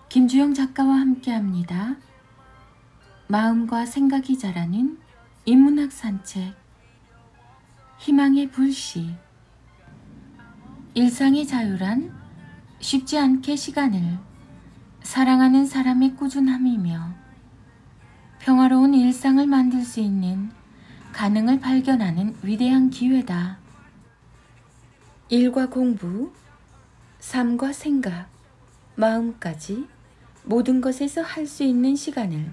김주영 작가와 함께합니다. 마음과 생각이 자라는 인문학 산책. 희망의 불씨. 일상의 자유란 쉽지 않게 시간을 사랑하는 사람의 꾸준함이며 평화로운 일상을 만들 수 있는 가능을 발견하는 위대한 기회다. 일과 공부, 삶과 생각, 마음까지 모든 것에서 할 수 있는 시간을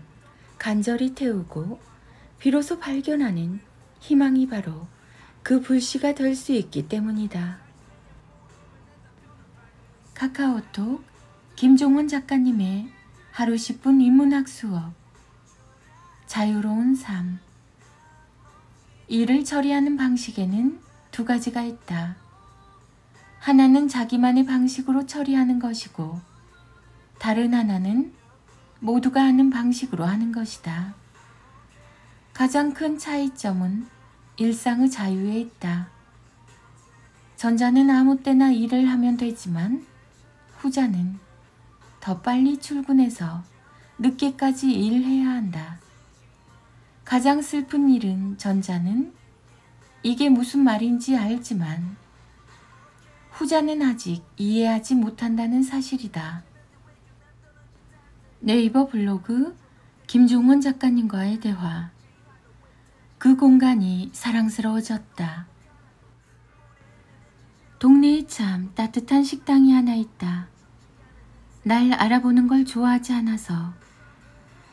간절히 태우고 비로소 발견하는 희망이 바로 그 불씨가 될 수 있기 때문이다. 카카오톡 김종원 작가님의 하루 10분 인문학 수업. 자유로운 삶. 일을 처리하는 방식에는 두 가지가 있다. 하나는 자기만의 방식으로 처리하는 것이고 다른 하나는 모두가 하는 방식으로 하는 것이다. 가장 큰 차이점은 일상의 자유에 있다. 전자는 아무 때나 일을 하면 되지만 후자는 더 빨리 출근해서 늦게까지 일해야 한다. 가장 슬픈 일은 전자는 이게 무슨 말인지 알지만 후자는 아직 이해하지 못한다는 사실이다. 네이버 블로그 김종원 작가님과의 대화. 그 공간이 사랑스러워졌다. 동네에 참 따뜻한 식당이 하나 있다. 날 알아보는 걸 좋아하지 않아서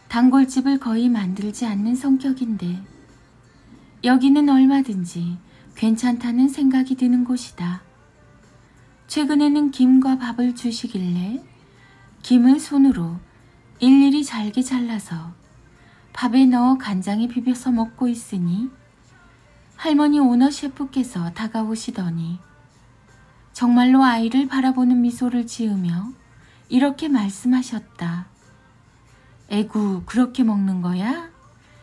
단골집을 거의 만들지 않는 성격인데 여기는 얼마든지 괜찮다는 생각이 드는 곳이다. 최근에는 김과 밥을 주시길래 김을 손으로 일일이 잘게 잘라서 밥에 넣어 간장에 비벼서 먹고 있으니 할머니 오너 셰프께서 다가오시더니 정말로 아이를 바라보는 미소를 지으며 이렇게 말씀하셨다. 에구, 그렇게 먹는 거야?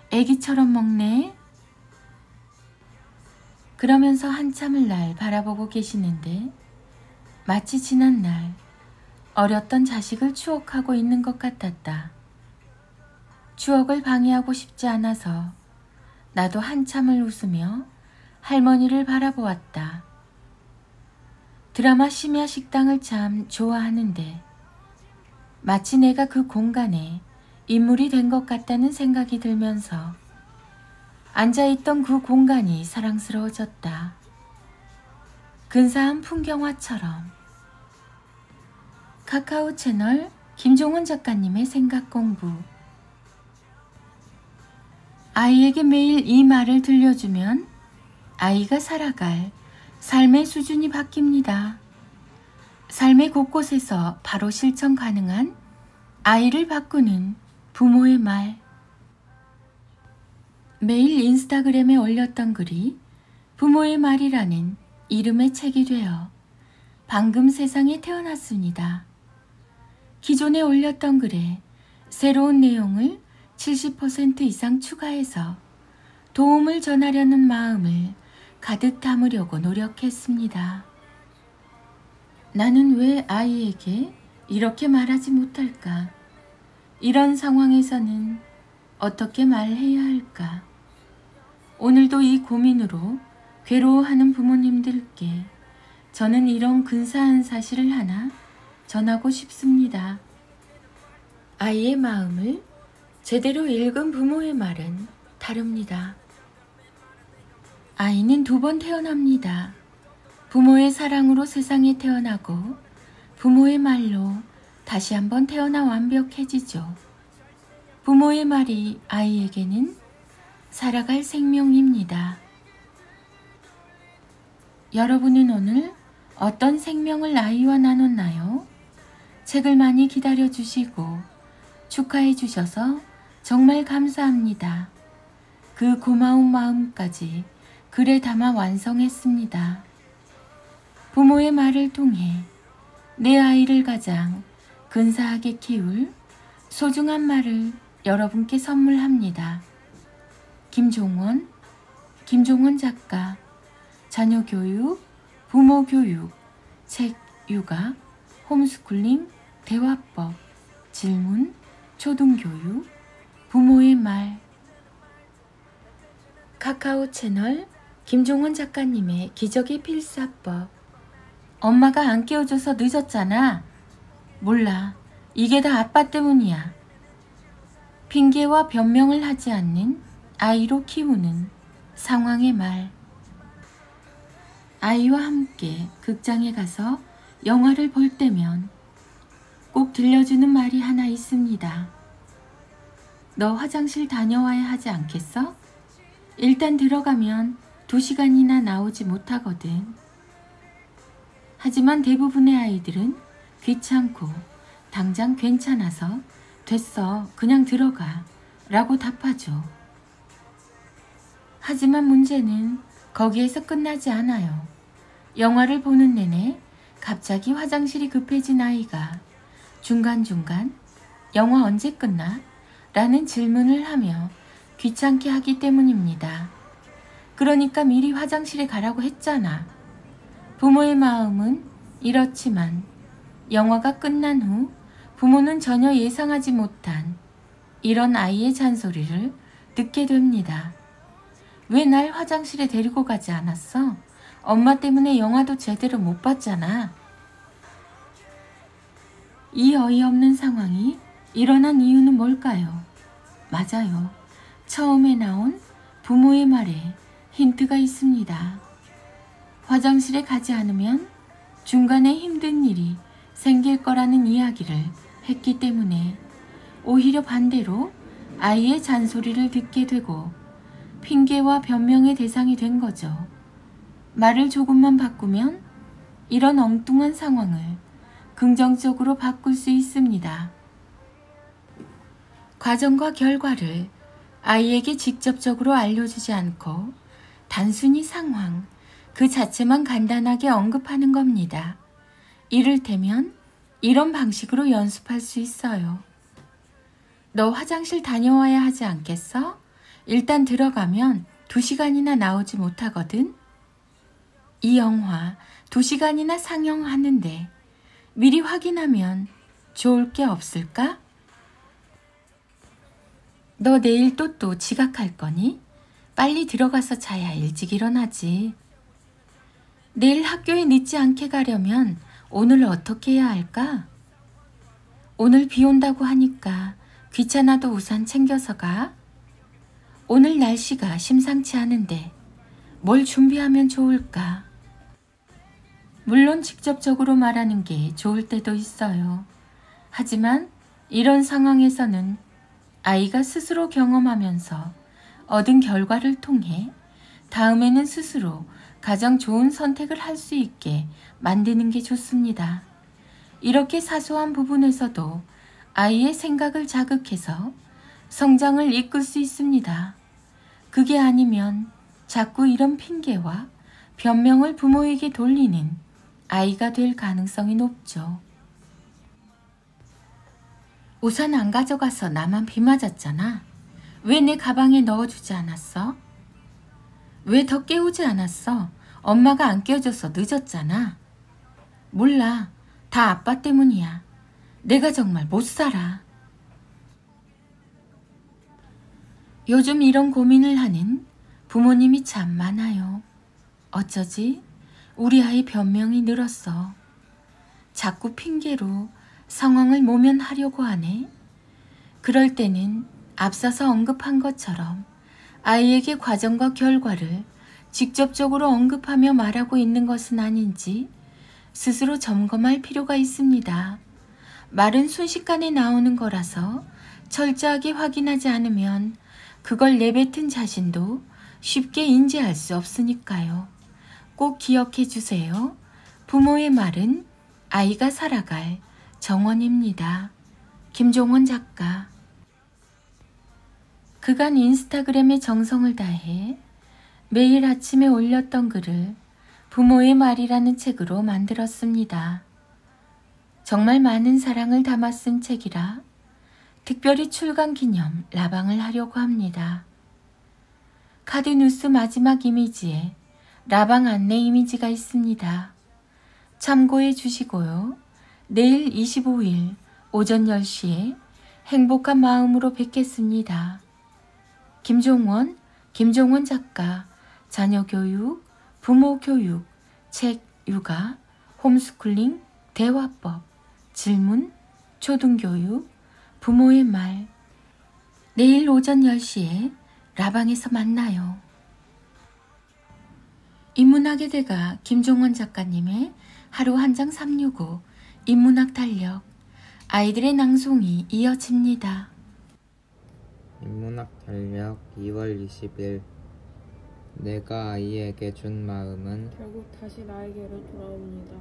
애기처럼 먹네? 그러면서 한참을 날 바라보고 계시는데 마치 지난날 어렸던 자식을 추억하고 있는 것 같았다. 추억을 방해하고 싶지 않아서 나도 한참을 웃으며 할머니를 바라보았다. 드라마 심야 식당을 참 좋아하는데 마치 내가 그 공간에 인물이 된 것 같다는 생각이 들면서 앉아있던 그 공간이 사랑스러워졌다. 근사한 풍경화처럼. 카카오 채널 김종원 작가님의 생각공부. 아이에게 매일 이 말을 들려주면 아이가 살아갈 삶의 수준이 바뀝니다. 삶의 곳곳에서 바로 실천 가능한 아이를 바꾸는 부모의 말. 매일 인스타그램에 올렸던 글이 부모의 말이라는 이름의 책이 되어 방금 세상에 태어났습니다. 기존에 올렸던 글에 새로운 내용을 70% 이상 추가해서 도움을 전하려는 마음을 가득 담으려고 노력했습니다. 나는 왜 아이에게 이렇게 말하지 못할까? 이런 상황에서는 어떻게 말해야 할까? 오늘도 이 고민으로 괴로워하는 부모님들께 저는 이런 근사한 사실을 하나 전하고 싶습니다. 아이의 마음을 제대로 읽은 부모의 말은 다릅니다. 아이는 2번 태어납니다. 부모의 사랑으로 세상에 태어나고 부모의 말로 다시 한번 태어나 완벽해지죠. 부모의 말이 아이에게는 살아갈 생명입니다. 여러분은 오늘 어떤 생명을 아이와 나눴나요? 책을 많이 기다려주시고 축하해 주셔서 정말 감사합니다. 그 고마운 마음까지 글에 담아 완성했습니다. 부모의 말을 통해 내 아이를 가장 근사하게 키울 소중한 말을 여러분께 선물합니다. 김종원 작가. 자녀교육, 부모교육, 책, 육아, 홈스쿨링, 대화법. 질문, 초등교육, 부모의 말. 카카오 채널 김종원 작가님의 기적의 필사법. 엄마가 안 깨워줘서 늦었잖아. 몰라. 이게 다 아빠 때문이야. 핑계와 변명을 하지 않는 아이로 키우는 상황의 말. 아이와 함께 극장에 가서 영화를 볼 때면 꼭 들려주는 말이 하나 있습니다. 너 화장실 다녀와야 하지 않겠어? 일단 들어가면 2시간이나 나오지 못하거든. 하지만 대부분의 아이들은 귀찮고 당장 괜찮아서 됐어, 그냥 들어가 라고 답하죠. 하지만 문제는 거기에서 끝나지 않아요. 영화를 보는 내내 갑자기 화장실이 급해진 아이가 중간중간 영화 언제 끝나? 라는 질문을 하며 귀찮게 하기 때문입니다. 그러니까 미리 화장실에 가라고 했잖아. 부모의 마음은 이렇지만 영화가 끝난 후 부모는 전혀 예상하지 못한 이런 아이의 잔소리를 듣게 됩니다. 왜 날 화장실에 데리고 가지 않았어? 엄마 때문에 영화도 제대로 못 봤잖아. 이 어이없는 상황이 일어난 이유는 뭘까요? 맞아요. 처음에 나온 부모의 말에 힌트가 있습니다. 화장실에 가지 않으면 중간에 힘든 일이 생길 거라는 이야기를 했기 때문에 오히려 반대로 아이의 잔소리를 듣게 되고 핑계와 변명의 대상이 된 거죠. 말을 조금만 바꾸면 이런 엉뚱한 상황을 긍정적으로 바꿀 수 있습니다. 과정과 결과를 아이에게 직접적으로 알려주지 않고 단순히 상황 그 자체만 간단하게 언급하는 겁니다. 이를테면 이런 방식으로 연습할 수 있어요. 너 화장실 다녀와야 하지 않겠어? 일단 들어가면 2시간이나 나오지 못하거든. 이 영화 2시간이나 상영하는데 미리 확인하면 좋을 게 없을까? 너 내일 또 지각할 거니? 빨리 들어가서 자야 일찍 일어나지. 내일 학교에 늦지 않게 가려면 오늘 어떻게 해야 할까? 오늘 비 온다고 하니까 귀찮아도 우산 챙겨서 가. 오늘 날씨가 심상치 않은데 뭘 준비하면 좋을까? 물론 직접적으로 말하는 게 좋을 때도 있어요. 하지만 이런 상황에서는 아이가 스스로 경험하면서 얻은 결과를 통해 다음에는 스스로 가장 좋은 선택을 할 수 있게 만드는 게 좋습니다. 이렇게 사소한 부분에서도 아이의 생각을 자극해서 성장을 이끌 수 있습니다. 그게 아니면 자꾸 이런 핑계와 변명을 부모에게 돌리는 아이가 될 가능성이 높죠. 우산 안 가져가서 나만 비 맞았잖아. 왜 내 가방에 넣어주지 않았어? 왜 더 깨우지 않았어? 엄마가 안 깨워줘서 늦었잖아. 몰라. 다 아빠 때문이야. 내가 정말 못 살아. 요즘 이런 고민을 하는 부모님이 참 많아요. 어쩌지? 우리 아이 변명이 늘었어. 자꾸 핑계로 상황을 모면하려고 하네. 그럴 때는 앞서서 언급한 것처럼 아이에게 과정과 결과를 직접적으로 언급하며 말하고 있는 것은 아닌지 스스로 점검할 필요가 있습니다. 말은 순식간에 나오는 거라서 철저하게 확인하지 않으면 그걸 내뱉은 자신도 쉽게 인지할 수 없으니까요. 꼭 기억해 주세요. 부모의 말은 아이가 살아갈 정원입니다. 김종원 작가. 그간 인스타그램에 정성을 다해 매일 아침에 올렸던 글을 부모의 말이라는 책으로 만들었습니다. 정말 많은 사랑을 담아 쓴 책이라 특별히 출간 기념 라방을 하려고 합니다. 카드 뉴스 마지막 이미지에 라방 안내 이미지가 있습니다. 참고해 주시고요. 내일 25일 오전 10시에 행복한 마음으로 뵙겠습니다. 김종원 작가, 자녀 교육, 부모 교육, 책, 육아, 홈스쿨링, 대화법, 질문, 초등교육, 부모의 말. 내일 오전 10시에 라방에서 만나요. 인문학의 대가 김종원 작가님의 하루 한 장 365 인문학 달력. 아이들의 낭송이 이어집니다. 인문학 달력 2월 20일. 내가 아이에게 준 마음은 결국 다시 나에게로 돌아옵니다.